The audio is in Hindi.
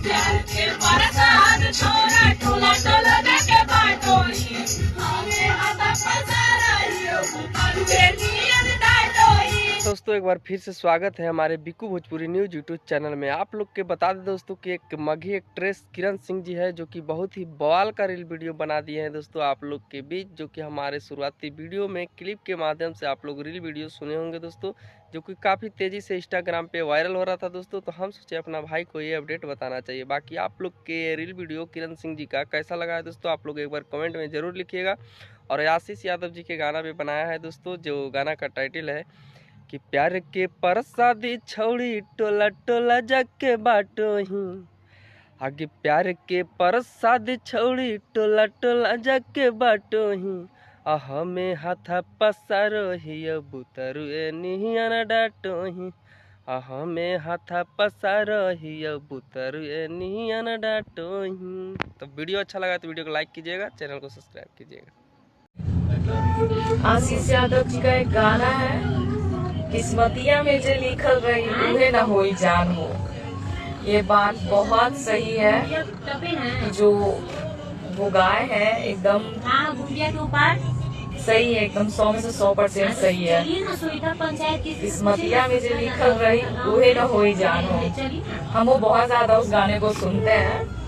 प्यार के बरसात छोरा टोला टोला देके बाटोही हमें आता पसाराइयो कर नियन डाटोही। दोस्तों एक बार फिर से स्वागत है हमारे Biku Bhojpuri news YouTube channel में। आप लोग के बता दें दोस्तों कि एक मघी एक्ट्रेस किरण सिंह जी है जो कि बहुत ही बवाल का रील वीडियो बना दिए हैं दोस्तों आप लोग के बीच, जो कि हमारे शुरुआती वीडियो में क्लिप के माध्यम से आप लोग रील वीडियो सुने होंगे दोस्तों, जो कि काफ़ी तेज़ी से इंस्टाग्राम पे वायरल हो रहा था दोस्तों। तो हम सोचे अपना भाई को ये अपडेट बताना चाहिए। बाकी आप लोग के रील वीडियो किरण सिंह जी का कैसा लगा है दोस्तों, आप लोग एक बार कमेंट में ज़रूर लिखिएगा। और आशीष यादव जी के गाना भी बनाया है दोस्तों, जो गाना का टाइटल है कि प्यार के परसादी छौड़ी टोला टोला जाके बाटो ही, आगे प्यार के परसादी छौड़ी टोला टोला जाके बाटो ही, हमें हाथा पसारो ही बुतरु निहिया न डाटो ही, हमें हाथा पसारो ही बुतरु निहिया न डाटो ही। तो वीडियो अच्छा लगा तो वीडियो को लाइक कीजिएगा, चैनल को सब्सक्राइब कीजिएगा। आशीष यादव जी का एक गाना है, किस्मतिया में जो लिखल रही उन्हें न होई जान हो। ये बात बहुत सही है, जो वो गाय है एकदम सही है, एकदम 100 में से 100% सही है। किस्मतिया में जो लिखल रही उन्हें न होई जान हो। हम वो बहुत ज्यादा उस गाने को सुनते हैं।